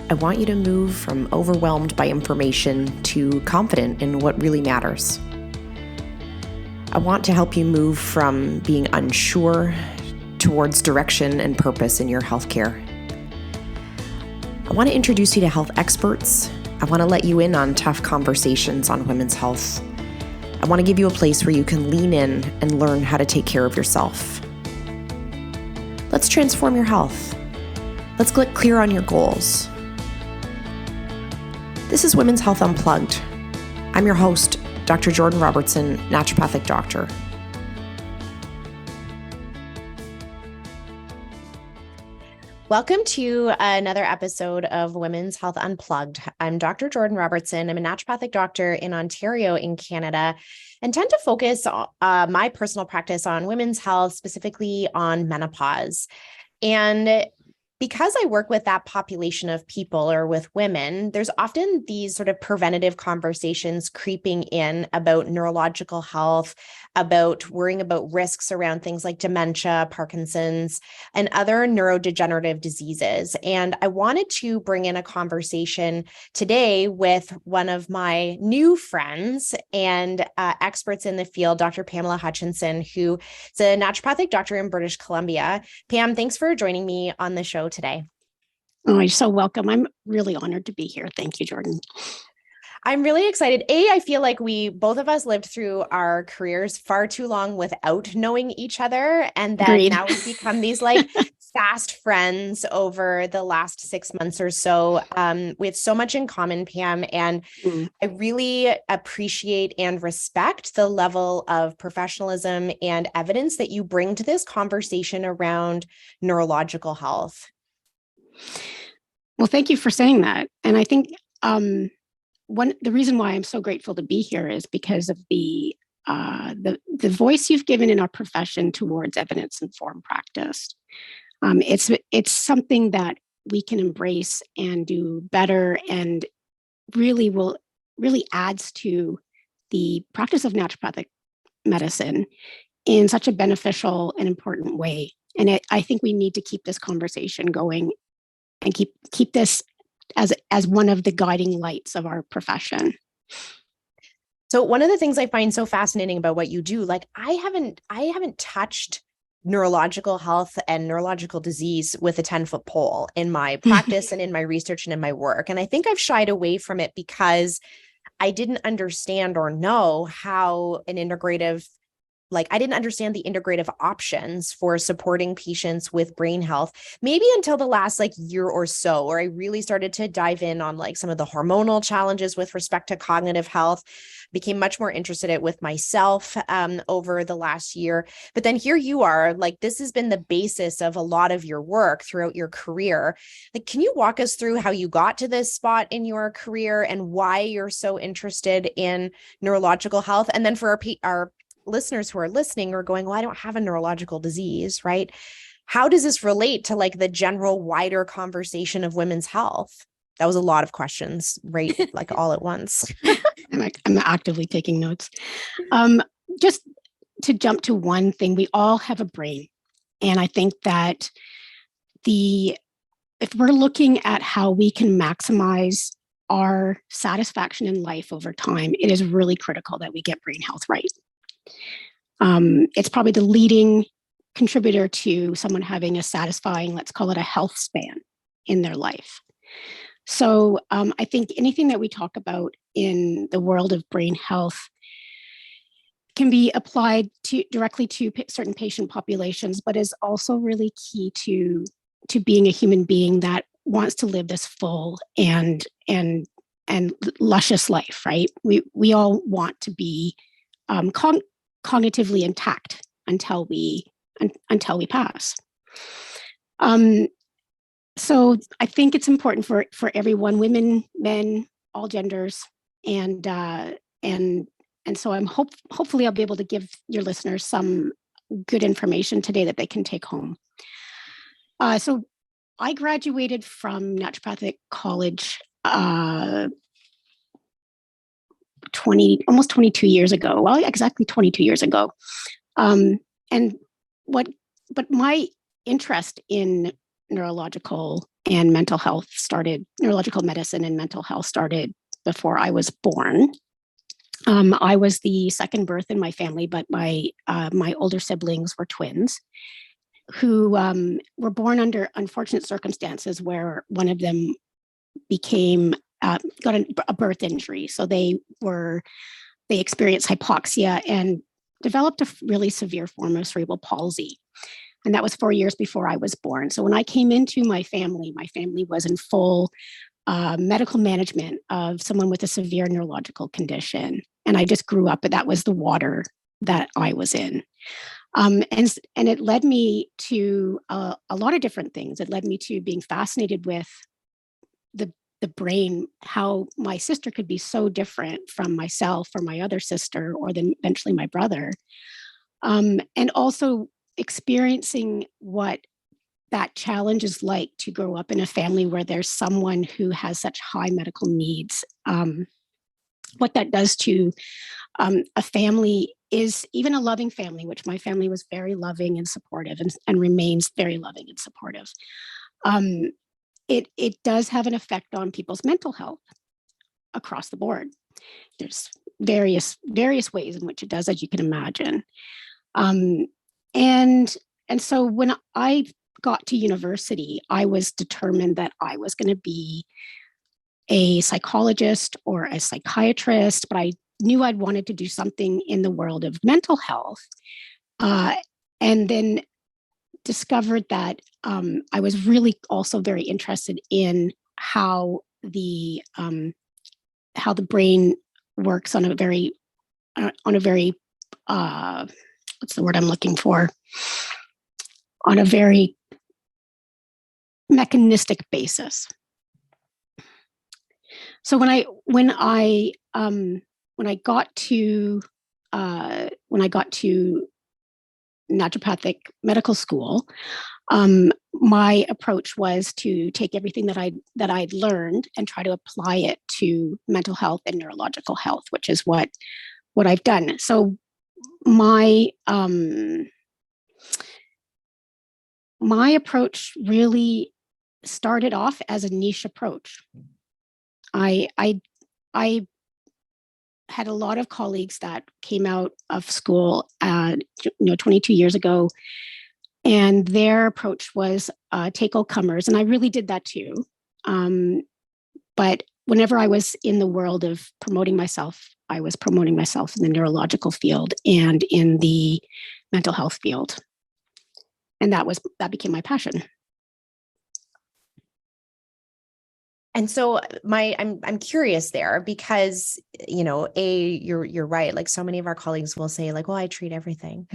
I want you to move from overwhelmed by information to confident in what really matters. I want to help you move from being unsure towards direction and purpose in your healthcare. I want to introduce you to health experts. I want to let you in on tough conversations on women's health. I want to give you a place where you can lean in and learn how to take care of yourself. Let's transform your health. Let's get clear on your goals. This is Women's Health Unplugged. I'm your host, Dr. Jordan Robertson, Naturopathic Doctor. Welcome to another episode of Women's Health Unplugged. I'm Dr. Jordan Robertson. I'm a naturopathic doctor in Ontario in Canada and tend to focus my personal practice on women's health, specifically on menopause. And because I work with that population of people or with women, there's often these sort of preventative conversations creeping in about neurological health, about worrying about risks around things like dementia, Parkinson's, and other neurodegenerative diseases. And I wanted to bring in a conversation today with one of my new friends and experts in the field, Dr. Pamela Hutchinson, who is a naturopathic doctor in British Columbia. Pam, thanks for joining me on the show today. Oh, you're so welcome. I'm really honored to be here. Thank you, Jordan. I'm really excited. I feel like both of us lived through our careers far too long without knowing each other. And then Agreed. Now we've become these fast friends over the last 6 months or so. We have so much in common, Pam, and I really appreciate and respect the level of professionalism and evidence that you bring to this conversation around neurological health. Well, thank you for saying that. And I think the reason why I'm so grateful to be here is because of the voice you've given in our profession towards evidence-informed practice. It's something that we can embrace and do better, and really adds to the practice of naturopathic medicine in such a beneficial and important way. And I think we need to keep this conversation going and keep this as one of the guiding lights of our profession. So one of the things I find so fascinating about what you do, I haven't touched neurological health and neurological disease with a 10-foot pole in my practice and in my research and in my work. And I think I've shied away from it because I didn't understand or know how I didn't understand the integrative options for supporting patients with brain health, maybe until the last year or so, where I really started to dive in on some of the hormonal challenges with respect to cognitive health, became much more interested in it with myself over the last year. But then here you are, this has been the basis of a lot of your work throughout your career. Can you walk us through how you got to this spot in your career and why you're so interested in neurological health? And then for our listeners who are listening are going, well, I don't have a neurological disease, right? How does this relate to the general wider conversation of women's health? That was a lot of questions, right? All at once. I'm actively taking notes. Just to jump to one thing, we all have a brain. And I think that if we're looking at how we can maximize our satisfaction in life over time, it is really critical that we get brain health right. It's probably the leading contributor to someone having a satisfying, let's call it a health span in their life. So I think anything that we talk about in the world of brain health can be applied directly to certain patient populations, but is also really key to being a human being that wants to live this full and luscious life, right? We all want to be cognitively intact until we pass. So I think it's important for everyone, women, men, all genders, and so hopefully I'll be able to give your listeners some good information today that they can take home. So I graduated from naturopathic college almost 22 years ago. Well, exactly 22 years ago. But my interest in neurological and mental health started, neurological medicine and mental health started before I was born. I was the second birth in my family, but my older siblings were twins who were born under unfortunate circumstances where one of them got a birth injury. So they experienced hypoxia and developed a really severe form of cerebral palsy. And that was 4 years before I was born. So when I came into my family was in full medical management of someone with a severe neurological condition. And I just grew up, but that was the water that I was in. And it led me to a lot of different things. It led me to being fascinated with the brain, how my sister could be so different from myself or my other sister, or then eventually my brother. And also experiencing what that challenge is like to grow up in a family where there's someone who has such high medical needs. What that does to a family is, even a loving family, which my family was very loving and supportive and remains very loving and supportive. It does have an effect on people's mental health across the board. There's various ways in which it does, as you can imagine. And so when I got to university, I was determined that I was going to be a psychologist or a psychiatrist, but I knew I'd wanted to do something in the world of mental health. And then discovered that I was really also very interested in how the brain works on a very what's the word I'm looking for? On a very mechanistic basis. So when I got to naturopathic medical school, my approach was to take everything that I'd learned and try to apply it to mental health and neurological health, which is what I've done. So my approach really started off as a niche approach. I had a lot of colleagues that came out of school, 22 years ago, and their approach was take all comers, and I really did that too. But whenever I was in the world of promoting myself, I was promoting myself in the neurological field and in the mental health field, and that became my passion. And so I'm curious there because, you're right. Like, so many of our colleagues will say like, well, I treat everything.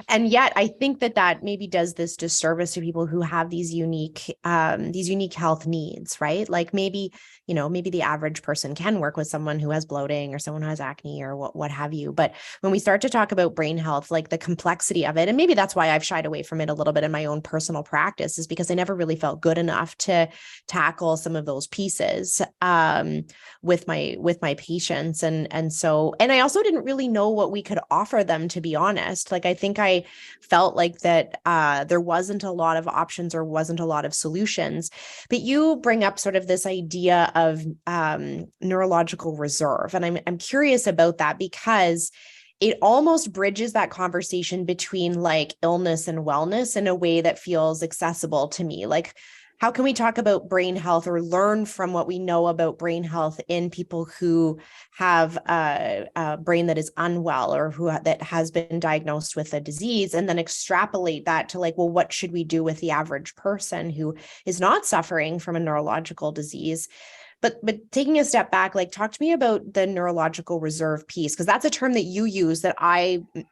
And yet I think that maybe does this disservice to people who have these unique health needs, right? Like maybe the average person can work with someone who has bloating or someone who has acne or what have you. But when we start to talk about brain health, like the complexity of it, and maybe that's why I've shied away from it a little bit in my own personal practice, is because I never really felt good enough to tackle some of those pieces with my patients. And I also didn't really know what we could offer them, to be honest. Like, I think I felt like that there wasn't a lot of options or wasn't a lot of solutions. But you bring up sort of this idea of neurological reserve. And I'm curious about that because it almost bridges that conversation between like illness and wellness in a way that feels accessible to me. Like, how can we talk about brain health or learn from what we know about brain health in people who have a brain that is unwell or that has been diagnosed with a disease, and then extrapolate that to like, well, what should we do with the average person who is not suffering from a neurological disease? But taking a step back, like, talk to me about the neurological reserve piece, because that's a term that you use that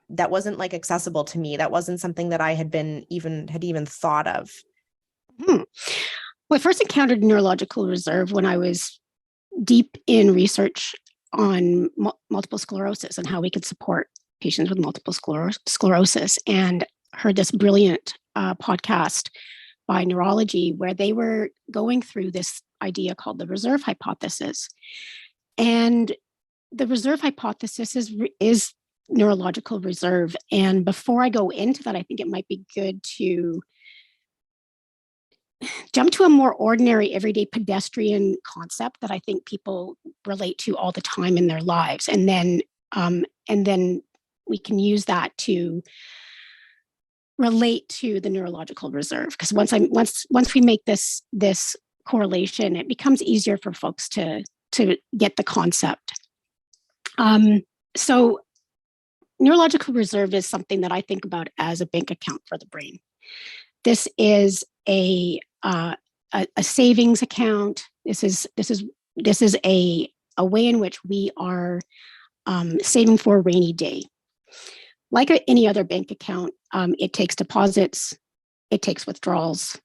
wasn't like accessible to me. That wasn't something that I had even thought of. Well, I first encountered neurological reserve when I was deep in research on multiple sclerosis and how we could support patients with multiple sclerosis, and heard this brilliant podcast by Neurology where they were going through this idea called the reserve hypothesis. And the reserve hypothesis is neurological reserve. And before I go into that, I think it might be good to jump to a more ordinary, everyday pedestrian concept that I think people relate to all the time in their lives, and then we can use that to relate to the neurological reserve. Because once we make this correlation, it becomes easier for folks to get the concept. So neurological reserve is something that I think about as a bank account for the brain. This is a savings account. This is a way in which we are saving for a rainy day. Like any other bank account, it takes deposits, it takes withdrawals,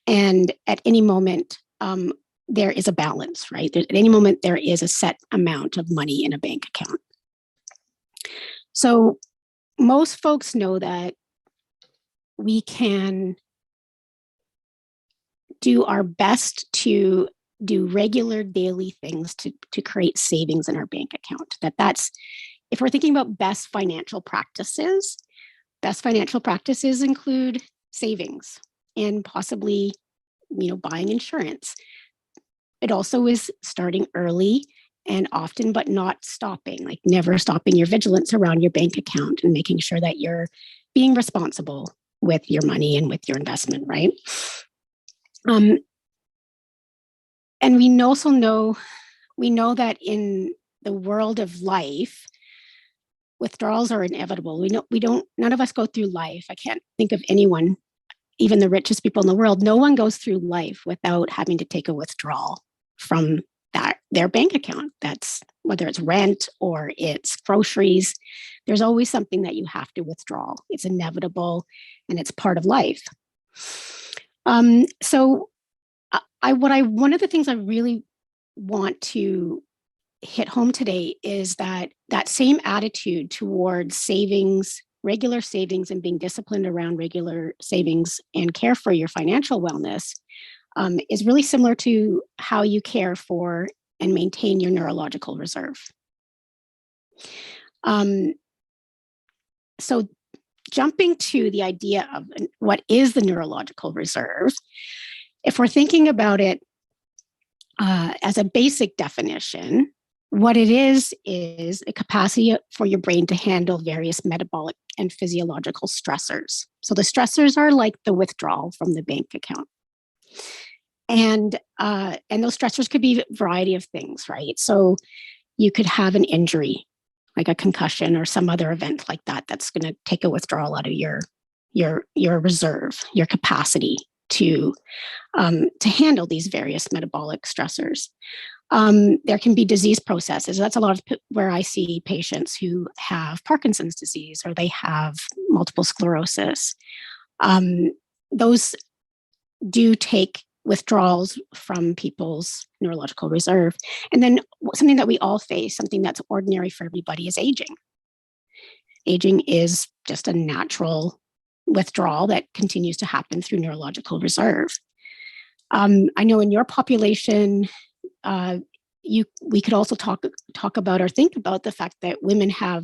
and at any moment, there is a balance, right? At any moment, there is a set amount of money in a bank account. So most folks know that we can do our best to do regular daily things to create savings in our bank account. That's if we're thinking about best financial practices include savings and possibly, buying insurance. It also is starting early and often, but not stopping, like never stopping your vigilance around your bank account and making sure that you're being responsible with your money and with your investment, right? And we also know that in the world of life, withdrawals are inevitable. None of us go through life. I can't think of anyone, even the richest people in the world, no one goes through life without having to take a withdrawal from their bank account. That's whether it's rent or it's groceries. There's always something that you have to withdraw. It's inevitable and it's part of life. So one of the things I really want to hit home today is that same attitude towards savings, regular savings, and being disciplined around regular savings and care for your financial wellness is really similar to how you care for and maintain your neurological reserve. So jumping to the idea of what is the neurological reserve, if we're thinking about it as a basic definition, what it is a capacity for your brain to handle various metabolic and physiological stressors. So the stressors are like the withdrawal from the bank account. And those stressors could be a variety of things, right? So you could have an injury, like a concussion or some other event like that, that's going to take a withdrawal out of your reserve, your capacity to handle these various metabolic stressors. There can be disease processes. That's a lot of where I see patients who have Parkinson's disease or they have multiple sclerosis. Those do take withdrawals from people's neurological reserve. And then something that we all face, something that's ordinary for everybody, is aging. Aging is just a natural withdrawal that continues to happen through neurological reserve. I know in your population, we could also talk about or think about the fact that women have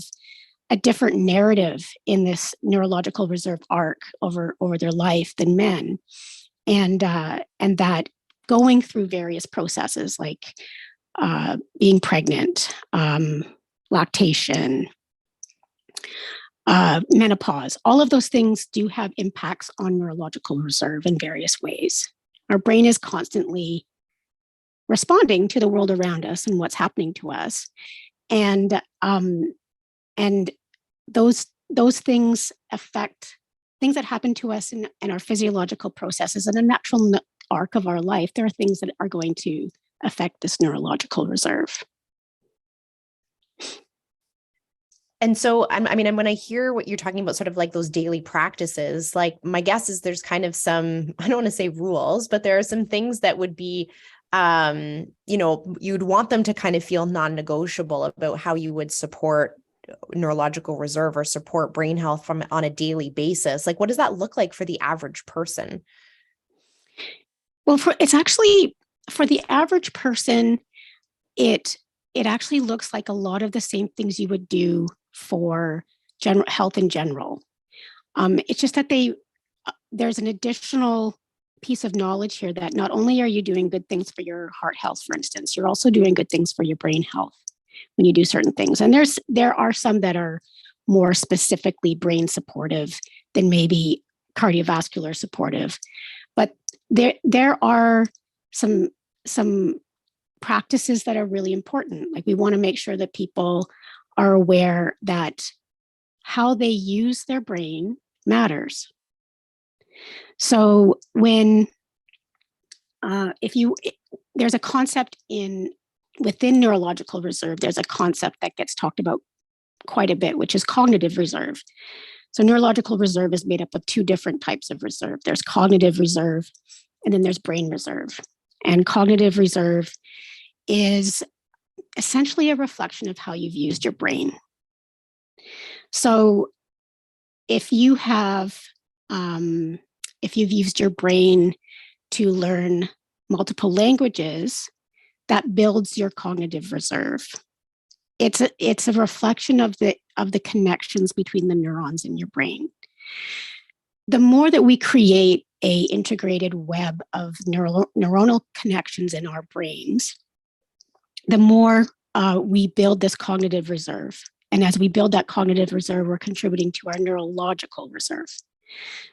a different narrative in this neurological reserve arc over their life than men, and that going through various processes like being pregnant, lactation, menopause, all of those things do have impacts on neurological reserve in various ways. Our brain is constantly responding to the world around us and what's happening to us, and those things affect things that happen to us in our physiological processes and a natural arc of our life. There are things that are going to affect this neurological reserve. And so, when I hear what you're talking about, sort of like those daily practices, like my guess is there's kind of some, I don't want to say rules, but there are some things that would be, you'd want them to kind of feel non-negotiable about how you would support neurological reserve or support brain health on a daily basis. Like, what does that look like for the average person? Well, for the average person, it actually looks like a lot of the same things you would do for general health in general. It's just that there's an additional piece of knowledge here that not only are you doing good things for your heart health, for instance, you're also doing good things for your brain health when you do certain things. And there are some that are more specifically brain supportive than maybe cardiovascular supportive. But there are some practices that are really important. Like we want to make sure that people are aware that how they use their brain matters. So when there's a concept within Neurological Reserve, there's a concept that gets talked about quite a bit, which is cognitive reserve. So Neurological Reserve is made up of two different types of reserve. There's cognitive reserve, and then there's brain reserve. And cognitive reserve is essentially a reflection of how you've used your brain. So if you've used your brain to learn multiple languages, that builds your cognitive reserve. It's a reflection of the connections between the neurons in your brain. The more that we create a integrated web of neuronal connections in our brains, the more we build this cognitive reserve. And as we build that cognitive reserve, we're contributing to our neurological reserve.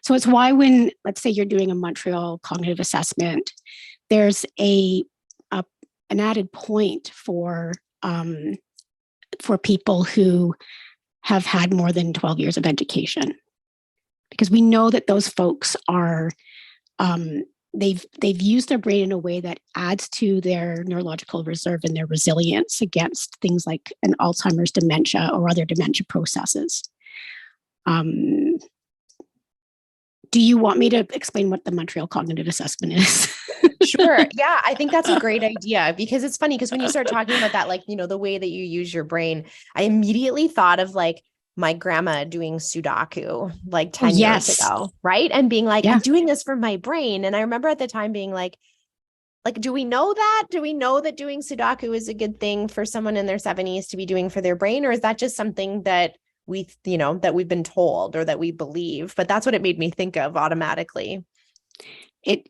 So it's why when, let's say you're doing a Montreal cognitive assessment, there's an added point for people who have had more than 12 years of education, because we know that those folks are they've used their brain in a way that adds to their neurological reserve and their resilience against things like an Alzheimer's dementia or other dementia processes. Do you want me to explain what the Montreal Cognitive Assessment is? Sure. Yeah, I think that's a great idea, because it's funny because when you start talking about that, like, the way that you use your brain, I immediately thought of like my grandma doing Sudoku like 10 years ago, right? And being like, I'm doing this for my brain. And I remember at the time being like, do we know that? Do we know that doing Sudoku is a good thing for someone in their 70s to be doing for their brain? Or is that just something that that we've been told or that we believe? But that's what it made me think of automatically. It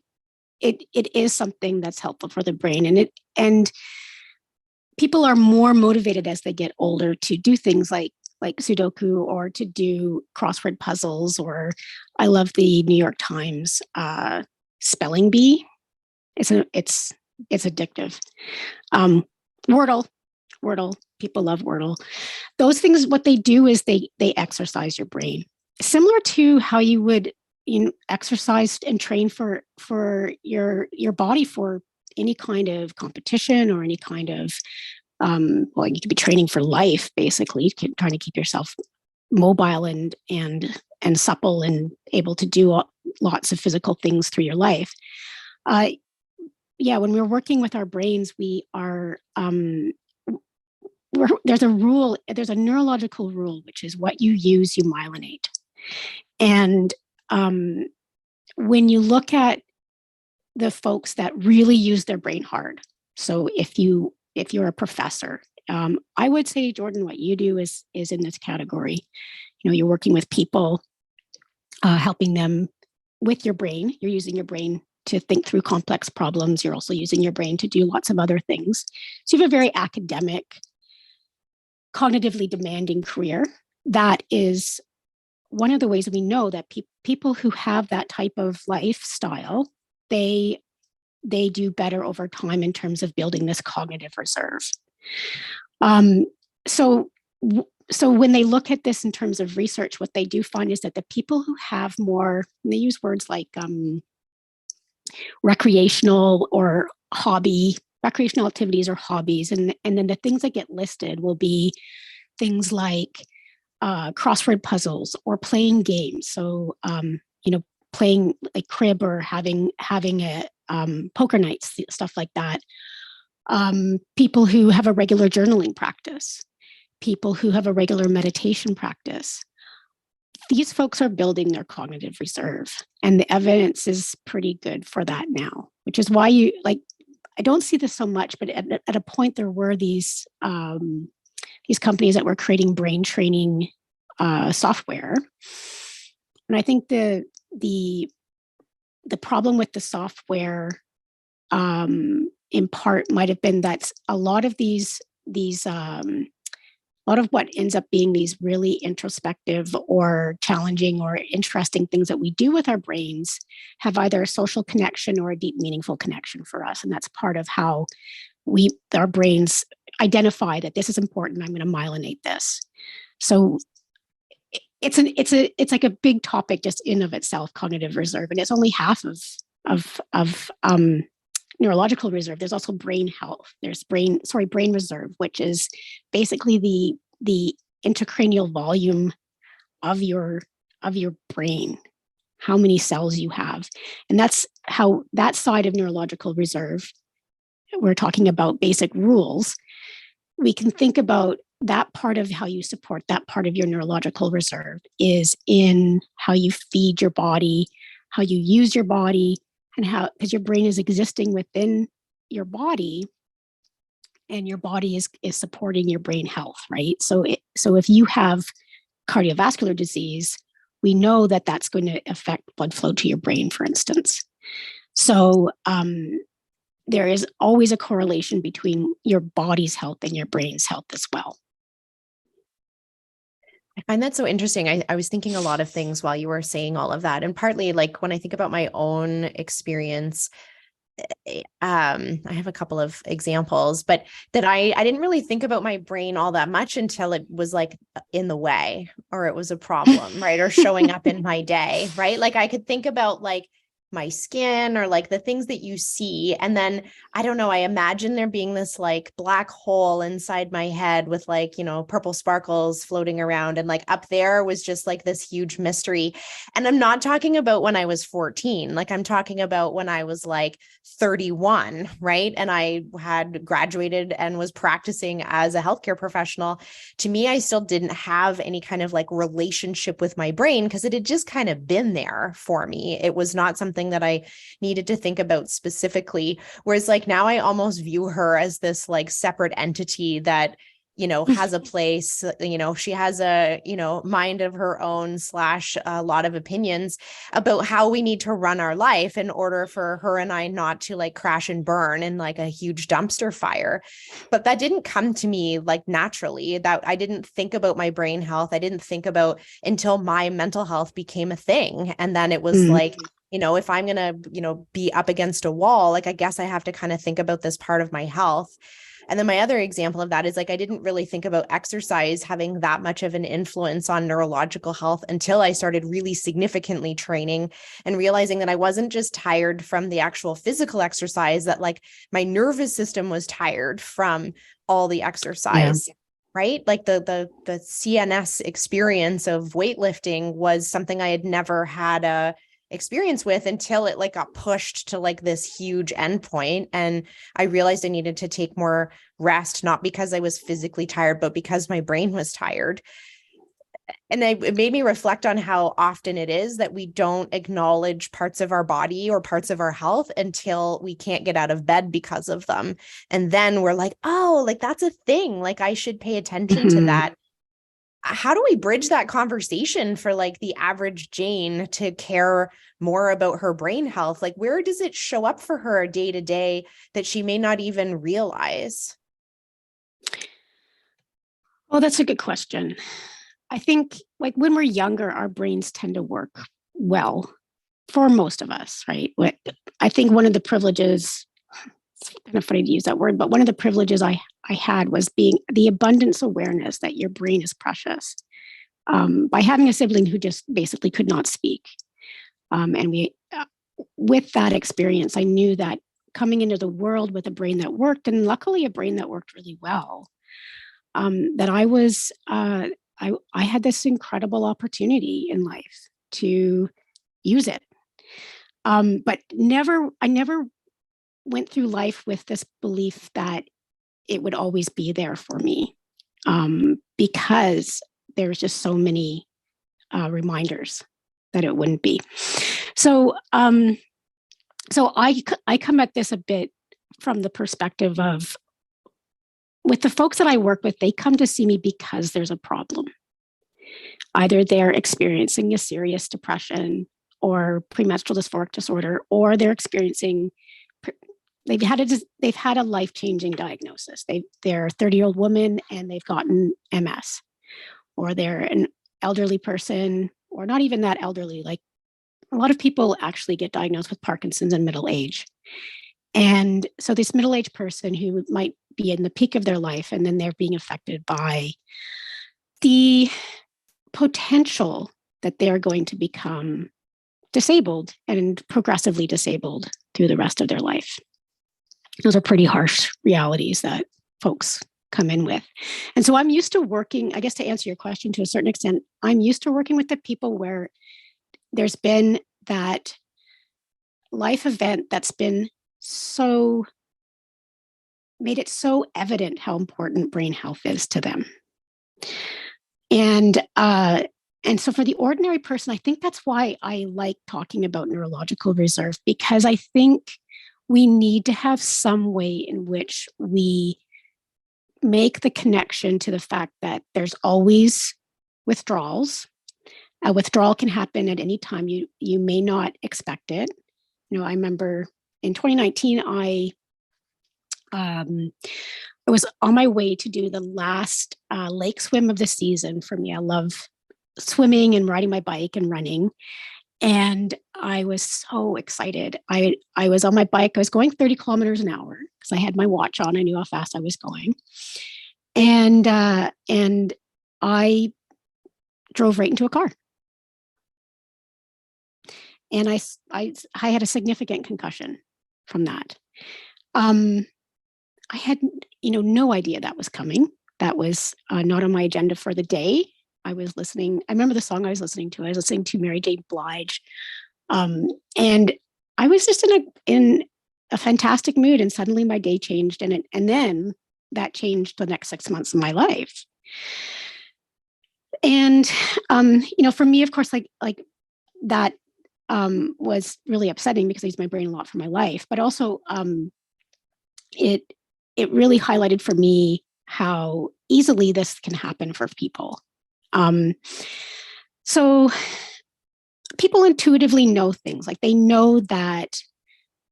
is something that's helpful for the brain, and people are more motivated as they get older to do things like Sudoku or to do crossword puzzles, or I love the New York Times spelling bee. It's addictive. Wordle. People love Wordle. Those things, what they do is they exercise your brain, similar to how you would exercise and train for your body for any kind of competition or any kind of you could be training for life, basically, trying to keep yourself mobile and supple and able to do lots of physical things through your life. When we're working with our brains, we are there's a neurological rule, which is what you use, you myelinate. And when you look at the folks that really use their brain hard, so if you're a professor, I would say, Jordan, what you do is in this category. You're working with people, helping them with your brain. You're using your brain to think through complex problems. You're also using your brain to do lots of other things. So you have a very academic, cognitively demanding career. That is one of the ways we know that people who have that type of lifestyle, they do better over time in terms of building this cognitive reserve. So when they look at this in terms of research, what they do find is that the people who have more, and they use words like recreational activities or hobbies, and then the things that get listed will be things like crossword puzzles or playing games. So playing like crib or having a poker nights, stuff like that. People who have a regular journaling practice, people who have a regular meditation practice. These folks are building their cognitive reserve, and the evidence is pretty good for that now, which is why I don't see this so much, but at a point there were these companies that were creating brain training software. And I think the the problem with the software, in part, might have been that a lot of a lot of what ends up being these really introspective or challenging or interesting things that we do with our brains have either a social connection or a deep, meaningful connection for us. And that's part of how our brains identify that this is important. I'm going to myelinate this. So it's like a big topic just in of itself, cognitive reserve, and it's only half of neurological reserve. There's also brain health. There's brain reserve, which is basically the intracranial volume of your brain, how many cells you have. And that's how that side of neurological reserve, we're talking about basic rules. We can think about that part of how you support that part of your neurological reserve is in how you feed your body, how you use your body, and how, because your brain is existing within your body and your body is supporting your brain health, right? So if you have cardiovascular disease, we know that that's going to affect blood flow to your brain, for instance. So there is always a correlation between your body's health and your brain's health as well. I find that so interesting. I was thinking a lot of things while you were saying all of that. And partly like when I think about my own experience, I have a couple of examples, but that I didn't really think about my brain all that much until it was like in the way or it was a problem, right? Or showing up in my day, right? Like I could think about like my skin or like the things that you see. And then I don't know, I imagine there being this like black hole inside my head with like, you know, purple sparkles floating around. And like up there was just like this huge mystery. And I'm not talking about when I was 14, like I'm talking about when I was like 31, right? And I had graduated and was practicing as a healthcare professional. To me, I still didn't have any kind of like relationship with my brain because it had just kind of been there for me. It was not something that I needed to think about specifically. Whereas like now I almost view her as this like separate entity that, you know, has a place, you know, she has a, you know, mind of her own / a lot of opinions about how we need to run our life in order for her and I not to like crash and burn in like a huge dumpster fire. But that didn't come to me like naturally. That I didn't think about my brain health. I didn't think about until my mental health became a thing. And then it was like, you know, if I'm going to, you know, be up against a wall, like, I guess I have to kind of think about this part of my health. And then my other example of that is like, I didn't really think about exercise having that much of an influence on neurological health until I started really significantly training and realizing that I wasn't just tired from the actual physical exercise, that like my nervous system was tired from all the exercise. Yeah. Right? Like the CNS experience of weightlifting was something I had never had a experience with until it like got pushed to like this huge endpoint. And I realized I needed to take more rest, not because I was physically tired, but because my brain was tired. And it made me reflect on how often it is that we don't acknowledge parts of our body or parts of our health until we can't get out of bed because of them. And then we're like, oh, like that's a thing. Like I should pay attention to that. How do we bridge that conversation for like the average Jane to care more about her brain health? Like, where does it show up for her day to day that she may not even realize? Well, that's a good question. I think like when we're younger, our brains tend to work well for most of us, right? I think one of the privileges, it's kind of funny to use that word, but one of the privileges I had was being the abundance awareness that your brain is precious. By having a sibling who just basically could not speak. With that experience, I knew that coming into the world with a brain that worked, and luckily a brain that worked really well, that I had this incredible opportunity in life to use it. But I never went through life with this belief that it would always be there for me, because there's just so many reminders that it wouldn't be. So I come at this a bit from the perspective of, with the folks that I work with, they come to see me because there's a problem. Either they're experiencing a serious depression, or premenstrual dysphoric disorder, or they're experiencing, they've had a life-changing diagnosis. They're a 30-year-old woman and they've gotten MS, or they're an elderly person, or not even that elderly. Like a lot of people actually get diagnosed with Parkinson's in middle age. And so this middle-aged person who might be in the peak of their life, and then they're being affected by the potential that they're going to become disabled and progressively disabled through the rest of their life. Those are pretty harsh realities that folks come in with. And so I'm used to working, I guess to answer your question to a certain extent, I'm used to working with the people where there's been that life event that's been so made it so evident how important brain health is to them. And so for the ordinary person, I think that's why I like talking about neurological reserve, because I think we need to have some way in which we make the connection to the fact that there's always withdrawals. A withdrawal can happen at any time. You may not expect it. I remember in 2019, I was on my way to do the last lake swim of the season for me. I love swimming and riding my bike and running. And I was so excited. I was on my bike. I was going 30 kilometers an hour because I had my watch on. I knew how fast I was going. And I drove right into a car. And I had a significant concussion from that. I had, no idea that was coming. That was not on my agenda for the day. I remember the song I was listening to. I was listening to Mary J. Blige. And I was just in a fantastic mood, and suddenly my day changed. And then that changed the next 6 months of my life. And, for me, of course, like that was really upsetting because I used my brain a lot for my life, but also it really highlighted for me how easily this can happen for people. So people intuitively know things, like they know that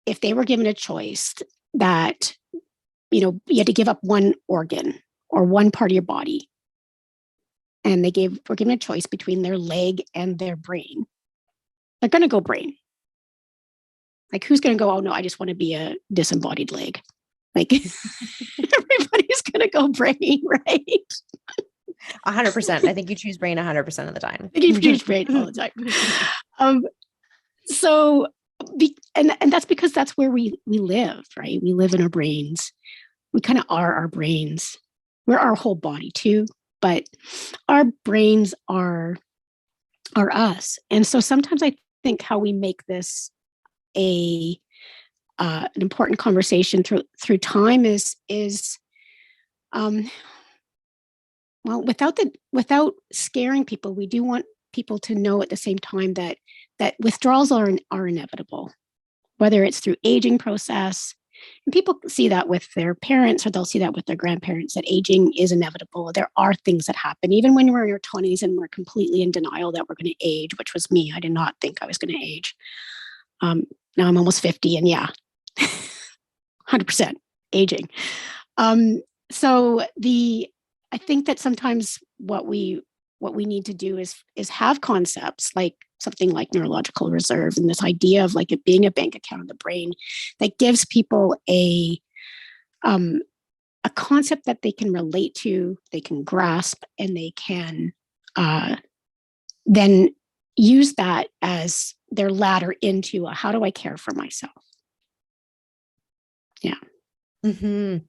if they were given a choice that, you had to give up one organ or one part of your body, and were given a choice between their leg and their brain, they're going to go brain. Like, who's going to go, oh no, I just want to be a disembodied leg? Like, everybody's going to go brain, right? 100%. I think you choose brain 100% of the time. I think you choose brain all the time. And that's because that's where we live, right? We live in our brains. We kind of are our brains. We're our whole body too, but our brains are us. And so sometimes I think how we make this an important conversation through time is well, without scaring people, we do want people to know at the same time that withdrawals are inevitable, whether it's through aging process. And people see that with their parents, or they'll see that with their grandparents, that aging is inevitable. There are things that happen, even when we're in our 20s and we're completely in denial that we're going to age, which was me. I did not think I was going to age. Now I'm almost 50, and yeah, 100% aging. So I think that sometimes what we need to do is have concepts like something like neurological reserve, and this idea of like it being a bank account of the brain that gives people a concept that they can relate to, they can grasp, and they can then use that as their ladder into how do I care for myself? Yeah. Mm-hmm.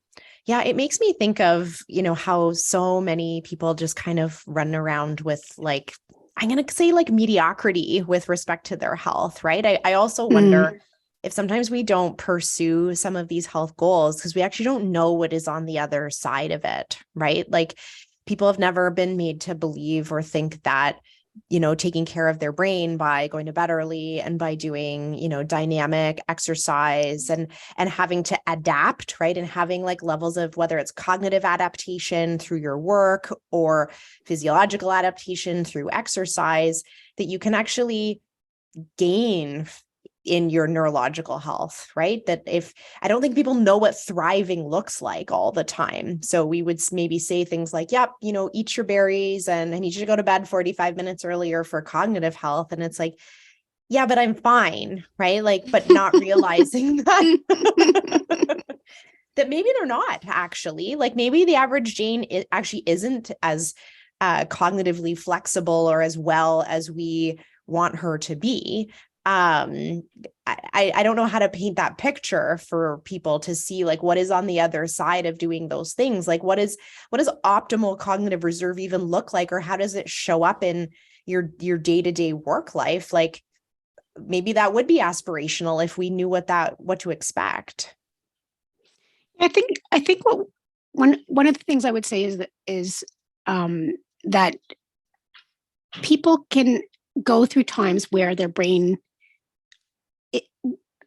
Yeah, it makes me think of, how so many people just kind of run around with like, I'm going to say like mediocrity with respect to their health, right? I also wonder if sometimes we don't pursue some of these health goals because we actually don't know what is on the other side of it, right? Like people have never been made to believe or think that, taking care of their brain by going to bed early and by doing, dynamic exercise and having to adapt, right? And having like levels of whether it's cognitive adaptation through your work or physiological adaptation through exercise, that you can actually, gain in your neurological health, right? That if I don't think people know what thriving looks like all the time. So we would maybe say things like, yep, eat your berries and I need you to go to bed 45 minutes earlier for cognitive health. And it's like, yeah, but I'm fine, right? Like, but not realizing that that maybe they're not actually. Like maybe the average Jane actually isn't as cognitively flexible or as well as we want her to be. I don't know how to paint that picture for people to see like what is on the other side of doing those things. Like what does optimal cognitive reserve even look like, or how does it show up in your day-to-day work life? Like maybe that would be aspirational if we knew what to expect. I think what one of the things I would say is that people can go through times where their brain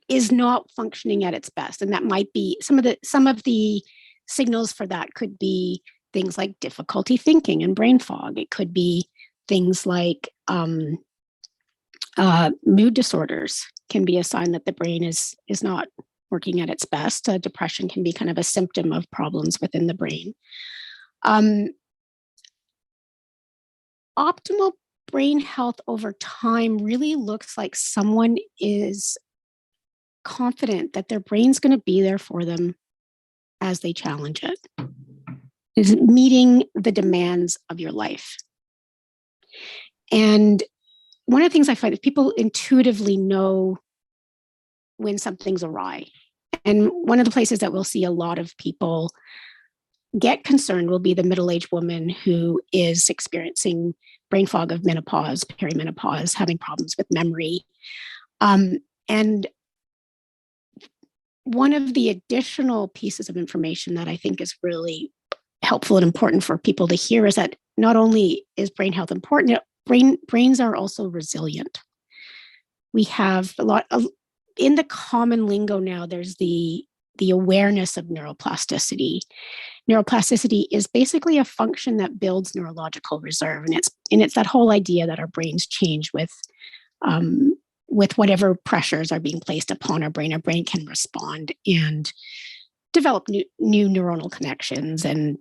is not functioning at its best, and that might be some of the signals for that could be things like difficulty thinking and brain fog. It could be things like mood disorders can be a sign that the brain is not working at its best. Depression can be kind of a symptom of problems within the brain. Optimal brain health over time really looks like someone is confident that their brain's going to be there for them as they challenge it. Is meeting the demands of your life. And one of the things I find is people intuitively know when something's awry. And one of the places that we'll see a lot of people get concerned will be the middle-aged woman who is experiencing brain fog of menopause, perimenopause, having problems with memory. And one of the additional pieces of information that I think is really helpful and important for people to hear is that not only is brain health important, brains are also resilient. We have a lot of, in the common lingo now, there's the awareness of neuroplasticity. Neuroplasticity is basically a function that builds neurological reserve, and it's that whole idea that our brains change with whatever pressures are being placed upon our brain. Our brain can respond and develop new neuronal connections, and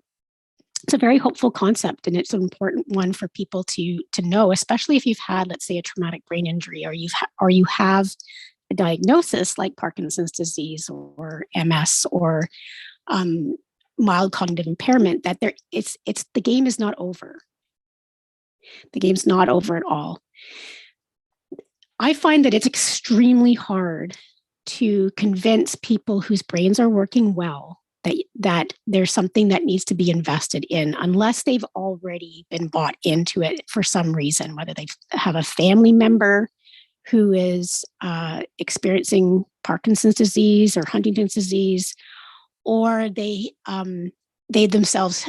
it's a very hopeful concept, and it's an important one for people to know, especially if you've had, let's say, a traumatic brain injury, or you have a diagnosis like Parkinson's disease or MS or mild cognitive impairment. That the game is not over. The game's not over at all. I find that it's extremely hard to convince people whose brains are working well that there's something that needs to be invested in, unless they've already been bought into it for some reason, whether they have a family member who is experiencing Parkinson's disease or Huntington's disease, or they themselves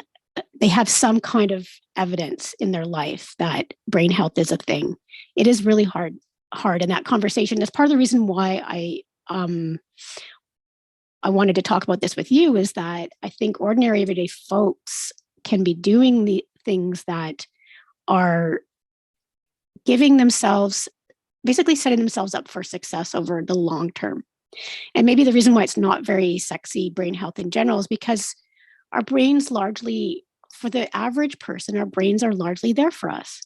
have some kind of evidence in their life that brain health is a thing. It is really hard. And that conversation is part of the reason why I wanted to talk about this with you, is that I think ordinary everyday folks can be doing the things that are giving themselves, basically setting themselves up for success over the long term. And maybe the reason why it's not very sexy, brain health in general, is because our brains largely, for the average person, our brains are largely there for us.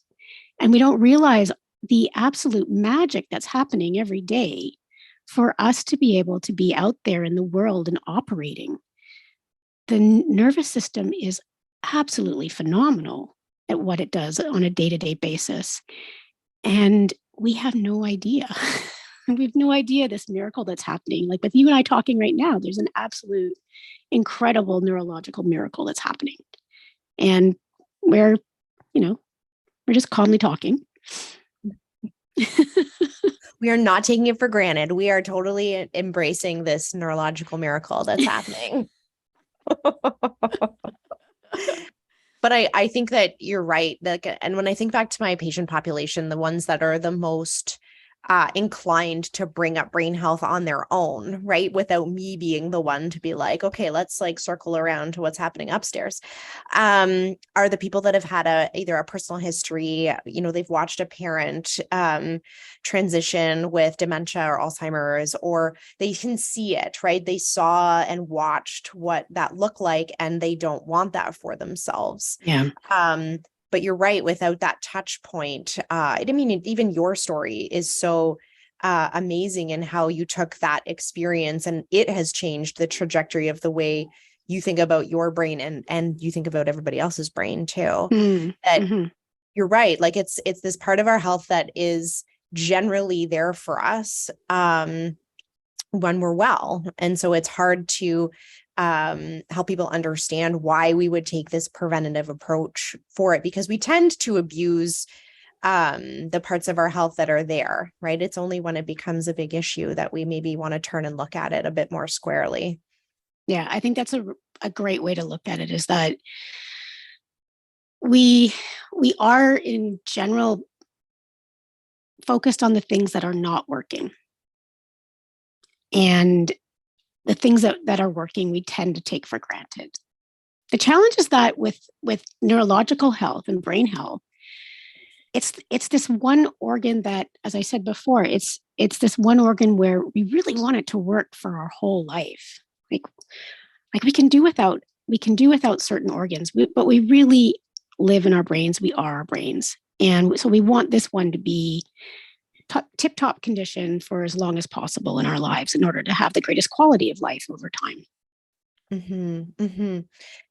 And we don't realize the absolute magic that's happening every day for us to be able to be out there in the world and operating. The nervous system is absolutely phenomenal at what it does on a day-to-day basis. And we have no idea. We have no idea this miracle that's happening. Like with you and I talking right now, there's an absolute incredible neurological miracle that's happening. And we're just calmly talking. We are not taking it for granted. We are totally embracing this neurological miracle that's happening. But I think that you're right. And when I think back to my patient population, the ones that are the most inclined to bring up brain health on their own, right? Without me being the one to be like, okay, let's like circle around to what's happening upstairs. Are the people that have had either a personal history, they've watched a parent transition with dementia or Alzheimer's, or they can see it, right? They saw and watched what that looked like, and they don't want that for themselves. Yeah. But you're right, without that touch point, I mean, even your story is so amazing in how you took that experience and it has changed the trajectory of the way you think about your brain and you think about everybody else's brain too. That you're right. Like it's this part of our health that is generally there for us when we're well. And so it's hard to help people understand why we would take this preventative approach for it, because we tend to abuse the parts of our health that are there, right? It's only when it becomes a big issue that we maybe want to turn and look at it a bit more squarely. Yeah, I think that's a great way to look at it, is that we are in general focused on the things that are not working. And the things that are working, we tend to take for granted. The challenge is that with neurological health and brain health, it's this one organ that, as I said before, it's this one organ where we really want it to work for our whole life. Like we can do without certain organs, but we really live in our brains. We are our brains, and so we want this one to be tip-top condition for as long as possible in our lives in order to have the greatest quality of life over time.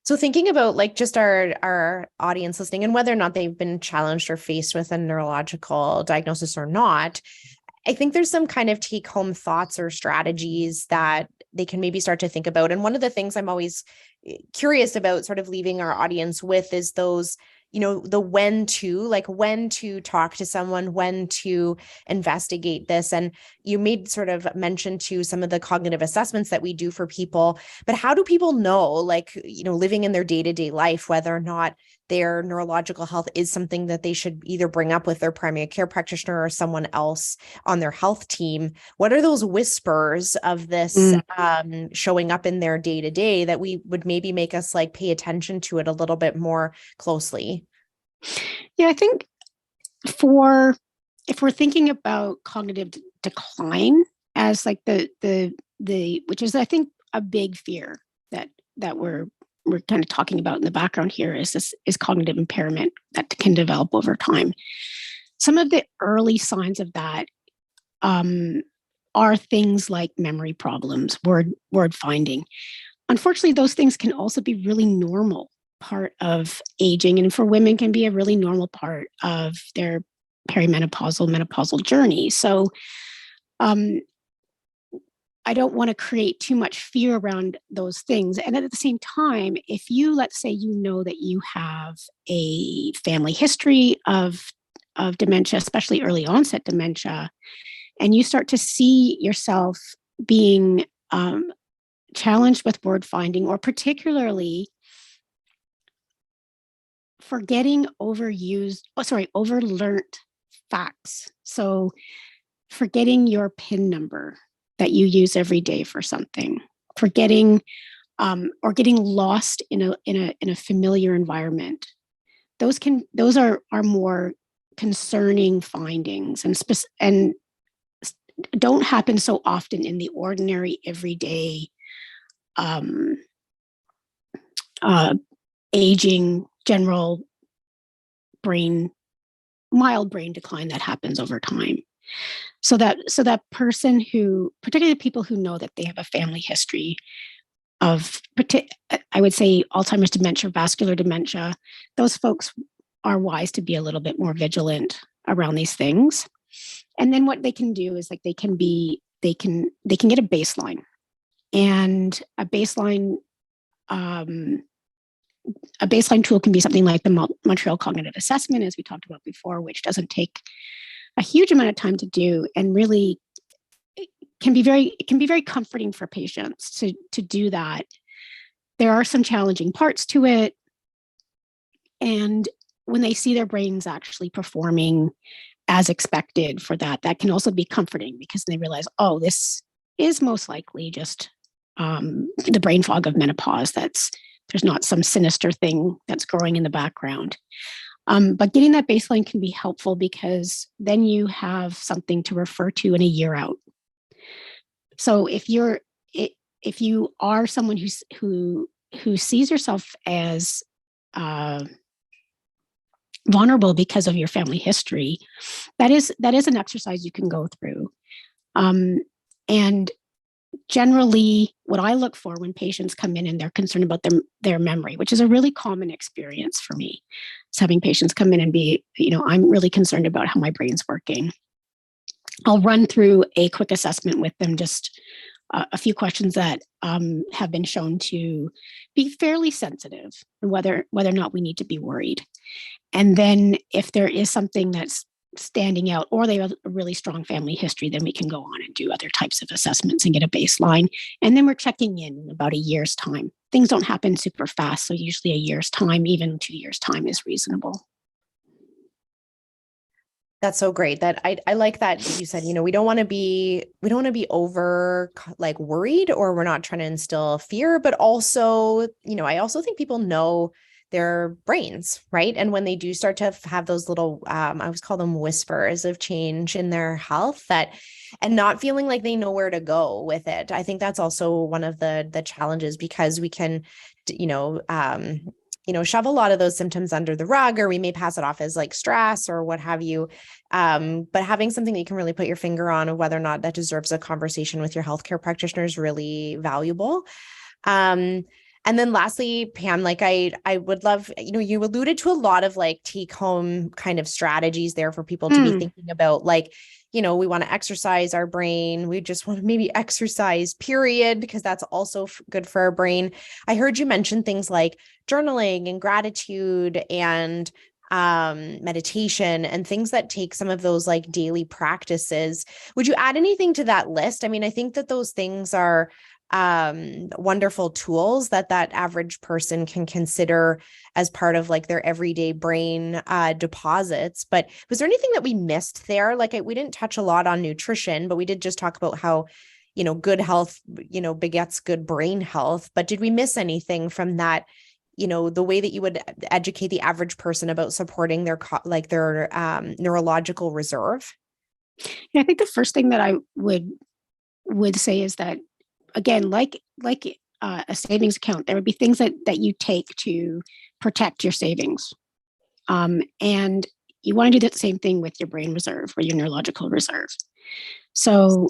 So thinking about like just our audience listening and whether or not they've been challenged or faced with a neurological diagnosis or not, I think there's some kind of take home thoughts or strategies that they can maybe start to think about. And one of the things I'm always curious about sort of leaving our audience with is those, the when to talk to someone, when to investigate this. And you made sort of mention to some of the cognitive assessments that we do for people, but how do people know, like, living in their day-to-day life, whether or not their neurological health is something that they should either bring up with their primary care practitioner or someone else on their health team? What are those whispers of this showing up in their day-to-day that we would maybe make us like pay attention to it a little bit more closely? Yeah, I think if we're thinking about cognitive decline as like the which is, I think, a big fear that we're kind of talking about in the background here, is cognitive impairment that can develop over time. Some of the early signs of that are things like memory problems, word finding. Unfortunately, those things can also be really normal part of aging, and for women can be a really normal part of their menopausal journey. So I don't want to create too much fear around those things. And at the same time, if you, let's say, that you have a family history of dementia, especially early onset dementia, and you start to see yourself being challenged with word finding, or particularly forgetting overlearned facts. So forgetting your PIN number that you use every day for something, forgetting or getting lost in a familiar environment. Those are more concerning findings, and don't happen so often in the ordinary everyday aging, general mild brain decline that happens over time. So that person who, particularly people who know that they have a family history of, I would say, Alzheimer's dementia, vascular dementia, those folks are wise to be a little bit more vigilant around these things. And then what they can do is, like, they can get a baseline, and a baseline tool can be something like the Montreal Cognitive Assessment, as we talked about before, which doesn't take a huge amount of time to do, and really it can be very comforting for patients to do that. There are some challenging parts to it, and when they see their brains actually performing as expected for that. That can also be comforting because they realize, oh, this is most likely just the brain fog of menopause. There's not some sinister thing that's growing in the background. But getting that baseline can be helpful because then you have something to refer to in a year out. So if you are someone who sees yourself as vulnerable because of your family history, that is an exercise you can go through. And generally, what I look for when patients come in and they're concerned about their memory, which is a really common experience for me, is having patients come in and be, I'm really concerned about how my brain's working. I'll run through a quick assessment with them, just a few questions that have been shown to be fairly sensitive, and whether or not we need to be worried. And then if there is something that's standing out or they have a really strong family history, then we can go on and do other types of assessments and get a baseline. And then we're checking in about a year's time. Things don't happen super fast. So usually a year's time, even 2 years' time is reasonable. That's so great. That I like that you said, we don't want to be over like worried, or we're not trying to instill fear, but also, I also think people know their brains, right? And when they do start to have those little, I always call them whispers of change in their health, and not feeling like they know where to go with it. I think that's also one of the challenges, because we can, shove a lot of those symptoms under the rug, or we may pass it off as like stress or what have you. But having something that you can really put your finger on of whether or not that deserves a conversation with your healthcare practitioner is really valuable. And then lastly, Pam, like I would love, you alluded to a lot of like take home kind of strategies there for people to be thinking about, like, we want to exercise our brain. We just want to maybe exercise, period, because that's also good for our brain. I heard you mention things like journaling and gratitude and meditation and things that take some of those like daily practices. Would you add anything to that list? I mean, I think that those things are wonderful tools that average person can consider as part of like their everyday brain deposits. But was there anything that we missed there? Like we didn't touch a lot on nutrition, but we did just talk about how, good health, begets good brain health. But did we miss anything from that? The way that you would educate the average person about supporting their neurological reserve? Yeah, I think the first thing that I would say is that, again, like a savings account, there would be things that you take to protect your savings. And you want to do the same thing with your brain reserve or your neurological reserve. So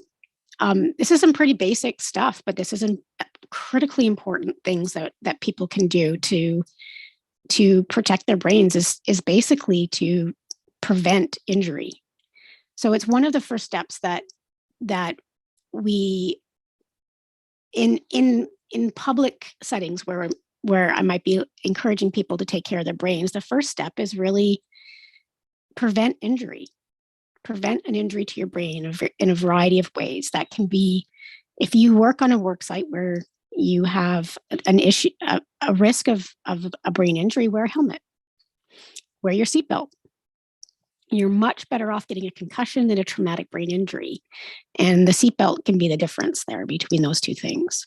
this is some pretty basic stuff, but this is critically important things that people can do to protect their brains is basically to prevent injury. So it's one of the first steps that we in public settings where I might be encouraging people to take care of their brains, the first step is really prevent injury. Prevent an injury to your brain in a variety of ways. That can be, if you work on a work site where you have an issue, a risk of a brain injury, wear a helmet, wear your seatbelt. You're much better off getting a concussion than a traumatic brain injury. And the seatbelt can be the difference there between those two things.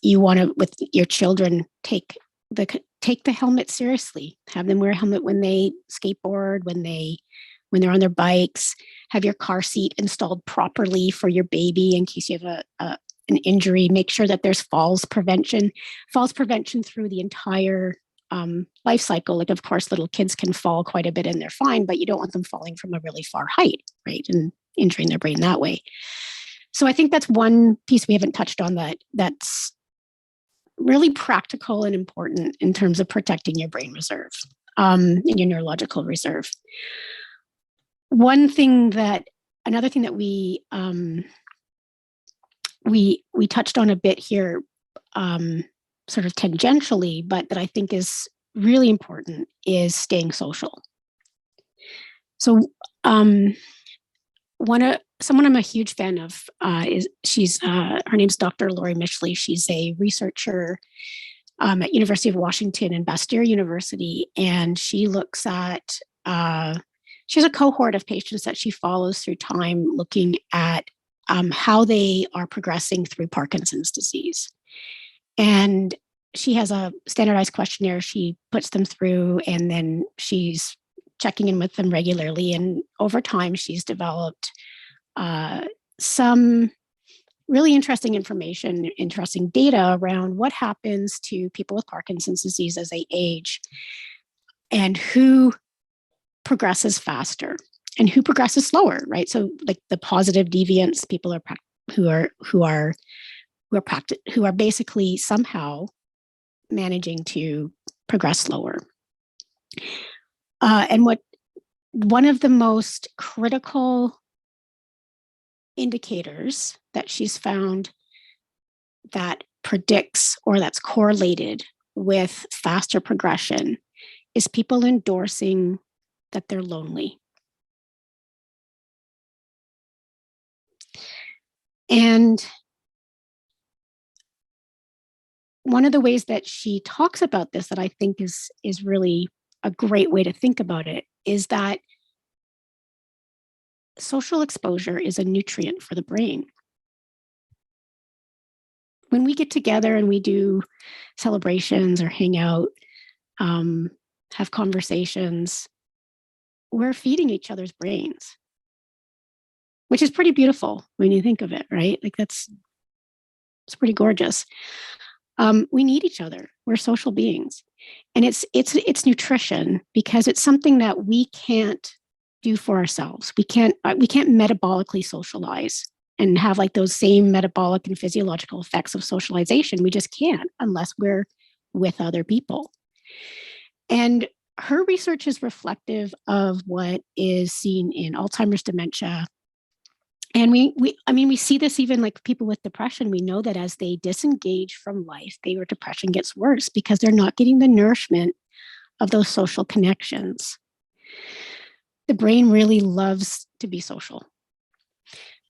You want to, with your children, take the helmet seriously. Have them wear a helmet when they skateboard, when they're on their bikes. Have your car seat installed properly for your baby in case you have an injury. Make sure that there's falls prevention through the entire life cycle. Like, of course, little kids can fall quite a bit and they're fine, but you don't want them falling from a really far height, right? And injuring their brain that way. So I think that's one piece we haven't touched on that's really practical and important in terms of protecting your brain reserve and your neurological reserve. Another thing that we touched on a bit here, sort of tangentially, but that I think is really important, is staying social. So someone I'm a huge fan of her name's Dr. Lori Mishley. She's a researcher at University of Washington and Bastyr University, and she looks at she has a cohort of patients that she follows through time, looking at how they are progressing through Parkinson's disease. And she has a standardized questionnaire she puts them through, and then she's checking in with them regularly. And over time, she's developed some really interesting information, interesting data around what happens to people with Parkinson's disease as they age, and who progresses faster and who progresses slower, right? So, like the positive deviants, people who are basically somehow managing to progress slower. And one of the most critical indicators that she's found that predicts or that's correlated with faster progression is people endorsing that they're lonely. And one of the ways that she talks about this that I think is really a great way to think about it is that social exposure is a nutrient for the brain. When we get together and we do celebrations or hang out, have conversations, we're feeding each other's brains, which is pretty beautiful when you think of it, right? Like it's pretty gorgeous. We need each other. We're social beings, and it's nutrition, because it's something that we can't do for ourselves. We can't metabolically socialize and have like those same metabolic and physiological effects of socialization. We just can't unless we're with other people. And her research is reflective of what is seen in Alzheimer's dementia. And we see this even like people with depression. We know that as they disengage from life, their depression gets worse because they're not getting the nourishment of those social connections. The brain really loves to be social.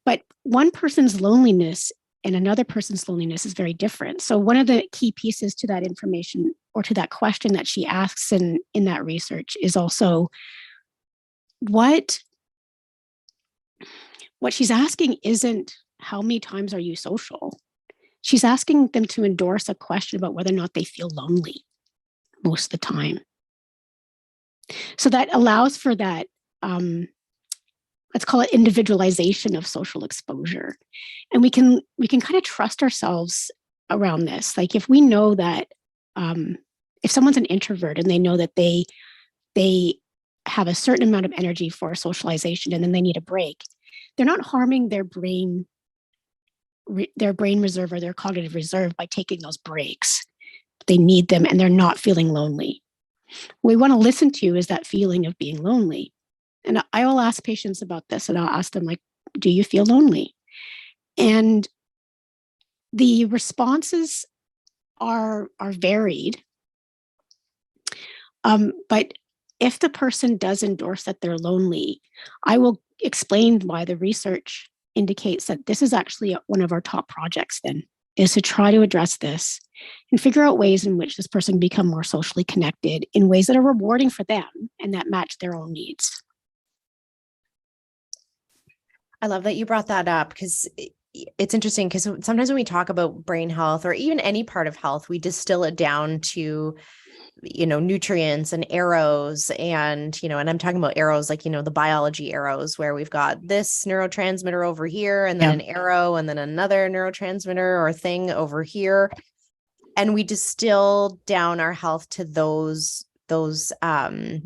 But one person's loneliness and another person's loneliness is very different. So one of the key pieces to that information, or to that question that she asks in that research, is also what she's asking isn't how many times are you social? She's asking them to endorse a question about whether or not they feel lonely most of the time. So that allows for that, let's call it individualization of social exposure. And we can kind of trust ourselves around this. Like if we know that if someone's an introvert and they know that they have a certain amount of energy for socialization and then they need a break, they're not harming their brain reserve or their cognitive reserve by taking those breaks. They need them and they're not feeling lonely. What we want to listen to is that feeling of being lonely. And I will ask patients about this, and I'll ask them, like, do you feel lonely? And the responses are varied. But if the person does endorse that they're lonely, I will explain why the research indicates that this is actually one of our top projects then, is to try to address this and figure out ways in which this person can become more socially connected in ways that are rewarding for them and that match their own needs. I love that you brought that up, because it's interesting, because sometimes when we talk about brain health or even any part of health, we distill it down to, nutrients and arrows, and I'm talking about arrows like, the biology arrows, where we've got this neurotransmitter over here and then an arrow and then another neurotransmitter or thing over here. And we distill down our health to those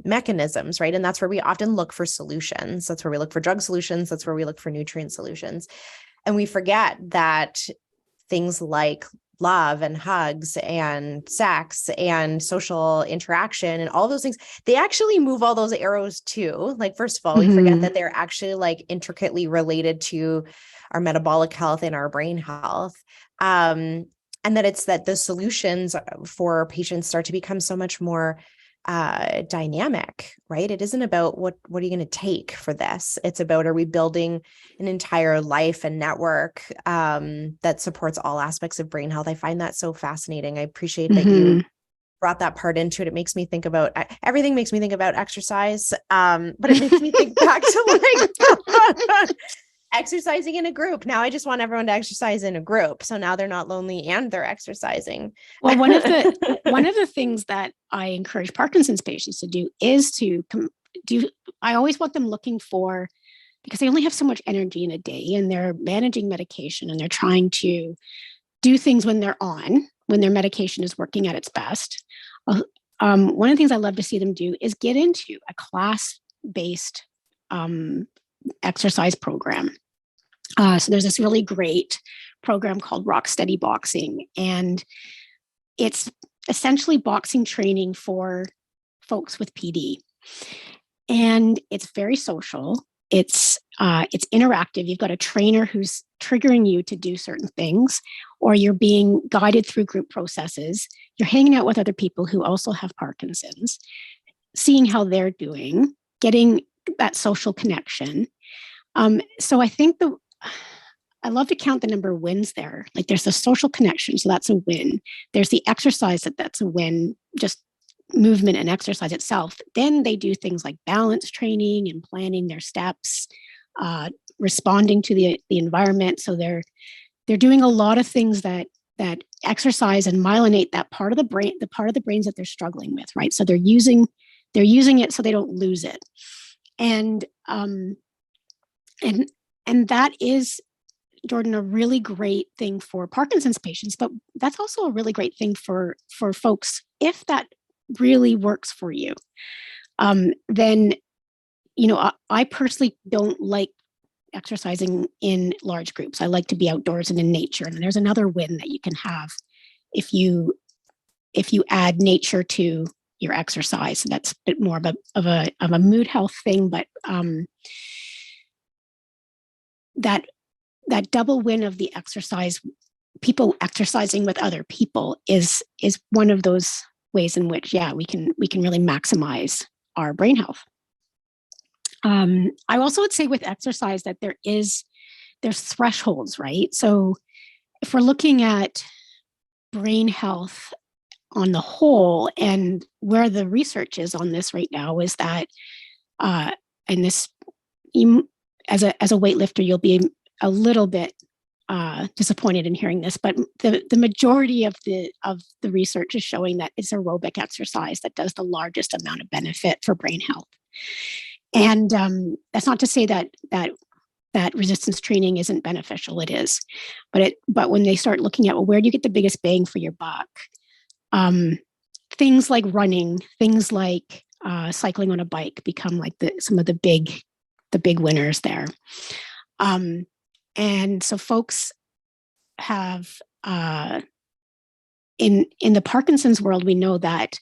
mechanisms, right? And that's where we often look for solutions. That's where we look for drug solutions. That's where we look for nutrient solutions. And we forget that things like love and hugs and sex and social interaction and all those things, they actually move all those arrows too. Like, first of all, we forget that they're actually like intricately related to our metabolic health and our brain health. And that it's that the solutions for patients start to become so much more dynamic, right? It isn't about what are you going to take for this? It's about, are we building an entire life and network that supports all aspects of brain health? I find that so fascinating. I appreciate that brought that part into it, it makes me think about everything makes me think about exercise. But it makes me think back to like exercising in a group. Now I just want everyone to exercise in a group. So now they're not lonely and they're exercising. Well, one of the things that I encourage Parkinson's patients to do is I always want them looking for, because they only have so much energy in a day and they're managing medication and they're trying to do things when their medication is working at its best. One of the things I love to see them do is get into a class-based exercise program. So there's this really great program called Rock Steady Boxing, and it's essentially boxing training for folks with PD. And it's very social. It's interactive. You've got a trainer who's triggering you to do certain things, or you're being guided through group processes. You're hanging out with other people who also have Parkinson's, seeing how they're doing, getting that social connection. So I think I love to count the number of wins there. Like there's the social connection, so that's a win. There's the exercise, that's a win, just movement and exercise itself. Then they do things like balance training and planning their steps, responding to the environment. So they're doing a lot of things that exercise and myelinate that part of the brain, the part of the brains that they're struggling with, right? So they're using it so they don't lose it. And that is, Jordan, a really great thing for Parkinson's patients, but that's also a really great thing for folks if that really works for you. Then, I personally don't like exercising in large groups. I like to be outdoors and in nature. And there's another win that you can have if you add nature to your exercise. So that's a bit more of a mood health thing, but that double win of the exercise, people exercising with other people is one of those ways in which, we can really maximize our brain health. I also would say with exercise that there's thresholds, right? So if we're looking at brain health on the whole, and where the research is on this right now is that, and this, as a weightlifter, you'll be a little bit disappointed in hearing this, but the majority of the research is showing that it's aerobic exercise that does the largest amount of benefit for brain health. And that's not to say that resistance training isn't beneficial. It is, but when they start looking at, well, where do you get the biggest bang for your buck? Things like running, things like cycling on a bike become like some of the big winners there. And so folks have, in the Parkinson's world, we know that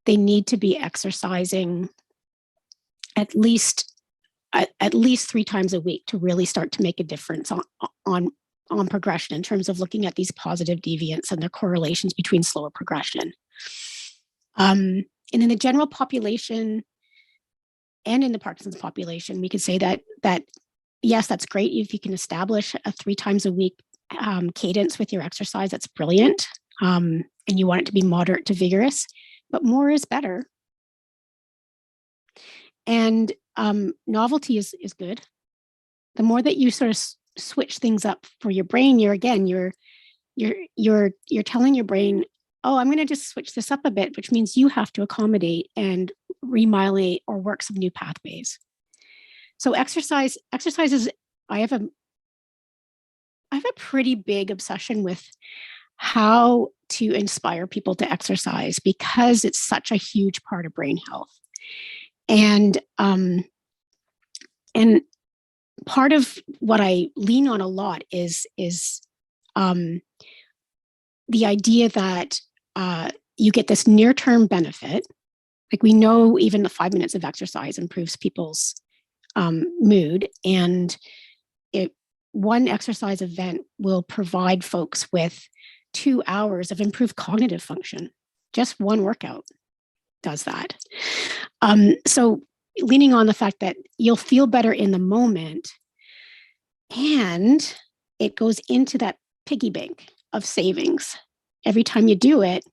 they need to be exercising at least 3 times a week to really start to make a difference on progression in terms of looking at these positive deviants and their correlations between slower progression. And in the general population and in the Parkinson's population, we could say that yes, that's great if you can establish a 3 times a week cadence with your exercise. That's brilliant. And you want it to be moderate to vigorous, but more is better. And novelty is good. The more that you sort of switch things up for your brain, you're telling your brain, oh, I'm going to just switch this up a bit, which means you have to accommodate and remyelinate or work some new pathways. So exercises, I have a pretty big obsession with how to inspire people to exercise because it's such a huge part of brain health. And part of what I lean on a lot is the idea that you get this near-term benefit. Like we know even the 5 minutes of exercise improves people's mood, and one exercise event will provide folks with 2 hours of improved cognitive function. Just one workout does that. So leaning on the fact that you'll feel better in the moment, and it goes into that piggy bank of savings. Every time you do it,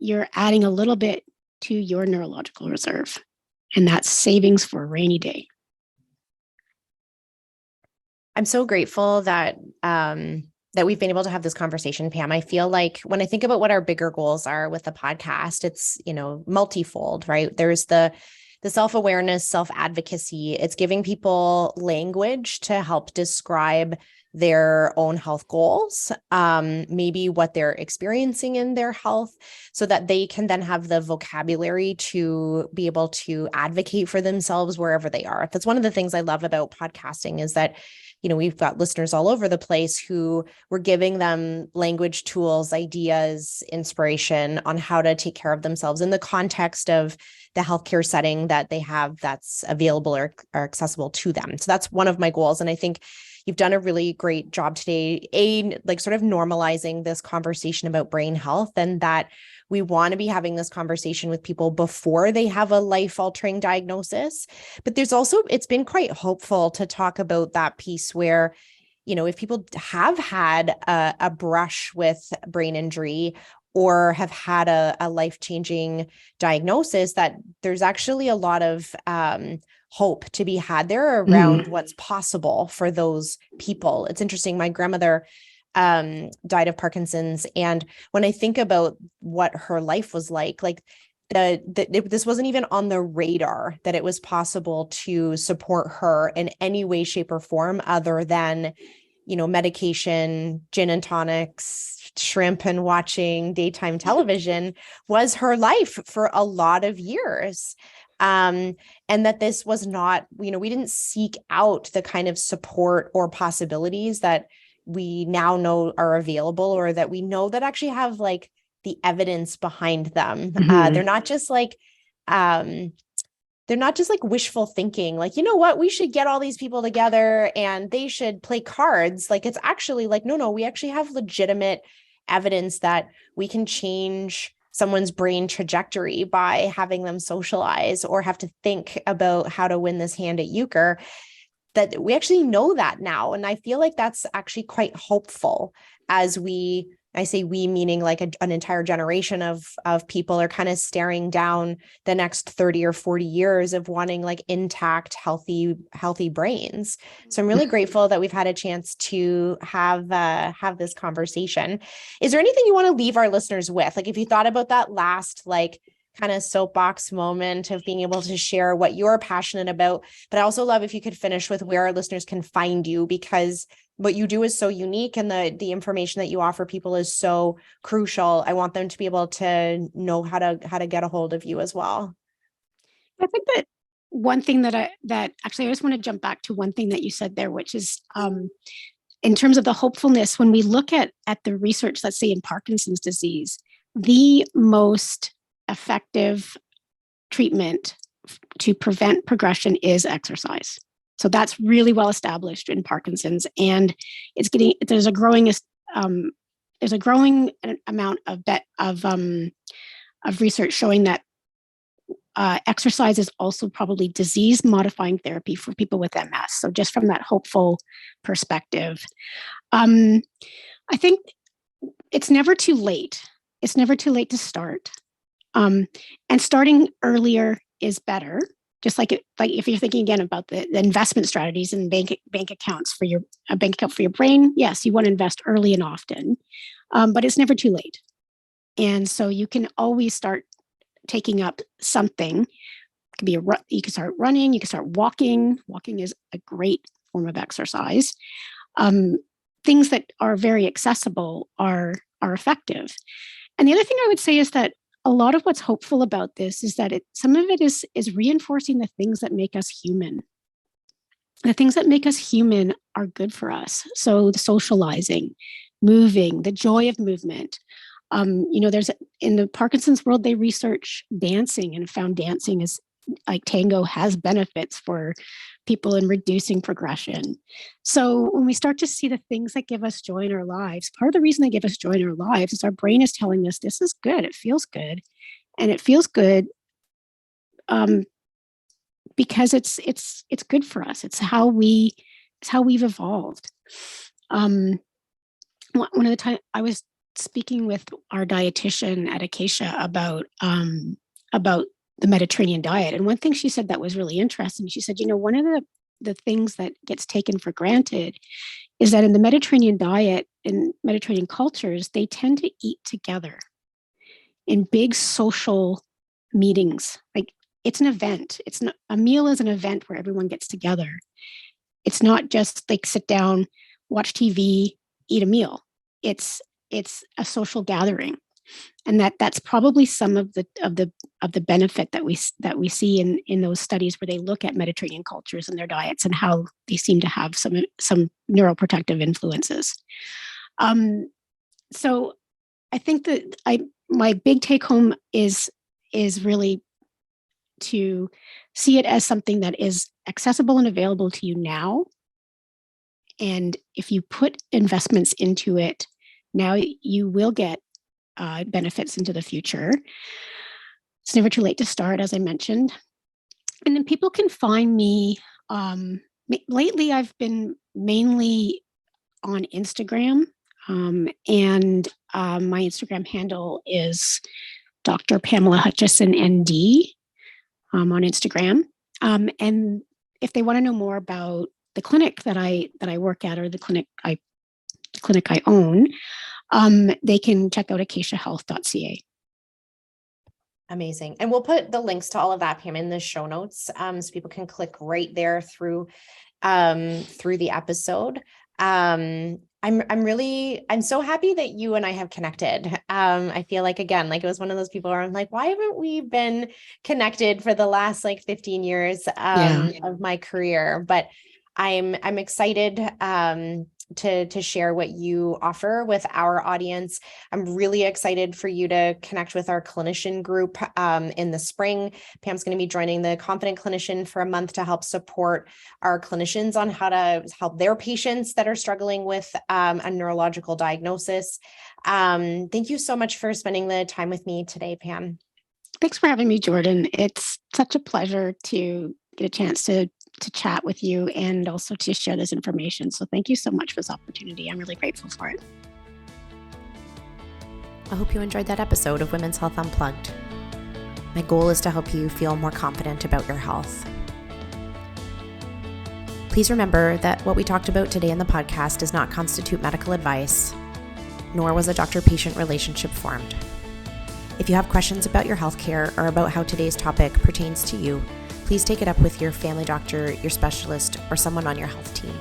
you're adding a little bit to your neurological reserve, and that's savings for a rainy day. I'm so grateful that that we've been able to have this conversation, Pam. I feel like when I think about what our bigger goals are with the podcast, it's, multifold, right? There's the self-awareness, self-advocacy. It's giving people language to help describe their own health goals, maybe what they're experiencing in their health, so that they can then have the vocabulary to be able to advocate for themselves wherever they are. That's one of the things I love about podcasting, is that we've got listeners all over the place who we're giving them language, tools, ideas, inspiration on how to take care of themselves in the context of the healthcare setting that they have that's available or accessible to them. So that's one of my goals. And I think you've done a really great job today, sort of normalizing this conversation about brain health, and that we want to be having this conversation with people before they have a life-altering diagnosis. But it's been quite hopeful to talk about that piece where, if people have had a brush with brain injury or have had a life-changing diagnosis, that there's actually a lot of hope to be had there around what's possible for those people. It's interesting. My grandmother died of Parkinson's. And when I think about what her life was like this wasn't even on the radar that it was possible to support her in any way, shape, or form other than, medication, gin and tonics, shrimp, and watching daytime television was her life for a lot of years. And that this was not, we didn't seek out the kind of support or possibilities that we now know are available, or that we know that actually have the evidence behind them. They're not just wishful thinking, what, we should get all these people together and they should play cards. It's actually no, we actually have legitimate evidence that we can change someone's brain trajectory by having them socialize or have to think about how to win this hand at euchre. That we actually know that now. And I feel like that's actually quite hopeful, as I say we, meaning an entire generation of people are kind of staring down the next 30 or 40 years of wanting intact, healthy brains. So I'm really grateful that we've had a chance to have this conversation. Is there anything you want to leave our listeners with? If you thought about that last, kind of soapbox moment of being able to share what you're passionate about. But I also love if you could finish with where our listeners can find you, because what you do is so unique and the information that you offer people is so crucial. I want them to be able to know how to get a hold of you as well. I think that one thing that actually, I just want to jump back to one thing that you said there, which is in terms of the hopefulness, when we look at the research, let's say in Parkinson's disease, the most effective treatment to prevent progression is exercise. So that's really well established in Parkinson's, and there's a growing amount of research showing that exercise is also probably disease modifying therapy for people with MS. So just from that hopeful perspective, I think it's never too late. It's never too late to start. And starting earlier is better. Just like if you're thinking again about the investment strategies and bank accounts for your bank account for your brain, yes, you want to invest early and often, but it's never too late. And so you can always start taking up something. It could be you can start running, you can start walking. Walking is a great form of exercise. Things that are very accessible are effective. And the other thing I would say is that a lot of what's hopeful about this is that some of it is reinforcing the things that make us human. The things that make us human are good for us. So the socializing, moving, the joy of movement. There's in the Parkinson's world, they research dancing and found dancing is tango has benefits for people in reducing progression. So when we start to see the things that give us joy in our lives, part of the reason they give us joy in our lives is our brain is telling us this is good. It feels good. And it feels good because it's good for us. It's how we've evolved. One of the time I was speaking with our dietitian at Acacia about the Mediterranean diet. And one thing she said that was really interesting, she said, one of the things that gets taken for granted is that in the Mediterranean diet, in Mediterranean cultures, they tend to eat together in big social meetings. Like, it's an event. It's not, a meal is an event where everyone gets together. It's not just like sit down, watch TV, eat a meal. It's a social gathering. And that's probably some of the benefit that we see in those studies where they look at Mediterranean cultures and their diets and how they seem to have some neuroprotective influences. So I think that my big take home is really to see it as something that is accessible and available to you now. And if you put investments into it now, you will get benefits into the future. It's never too late to start, as I mentioned. And then people can find me. Lately, I've been mainly on Instagram, and my Instagram handle is Dr. Pamela Hutchinson, ND, on Instagram. And if they want to know more about the clinic that I work at, or the clinic I own, they can check out acaciahealth.ca. Amazing. And we'll put the links to all of that, Pam, in the show notes, so people can click right there through the episode. I'm so happy that you and I have connected. I feel like, again, like it was one of those people where I'm like, why haven't we been connected for the last 15 years of my career? But I'm excited to share what you offer with our audience. I'm really excited for you to connect with our clinician group in the spring. Pam's going to be joining the Confident Clinician for a month to help support our clinicians on how to help their patients that are struggling with a neurological diagnosis. Thank you so much for spending the time with me today, Pam. Thanks for having me, Jordan. It's such a pleasure to get a chance to chat with you and also to share this information. So thank you so much for this opportunity. I'm really grateful for it. I hope you enjoyed that episode of Women's Health Unplugged. My goal is to help you feel more confident about your health. Please remember that what we talked about today in the podcast does not constitute medical advice, nor was a doctor-patient relationship formed. If you have questions about your healthcare or about how today's topic pertains to you, please take it up with your family doctor, your specialist, or someone on your health team.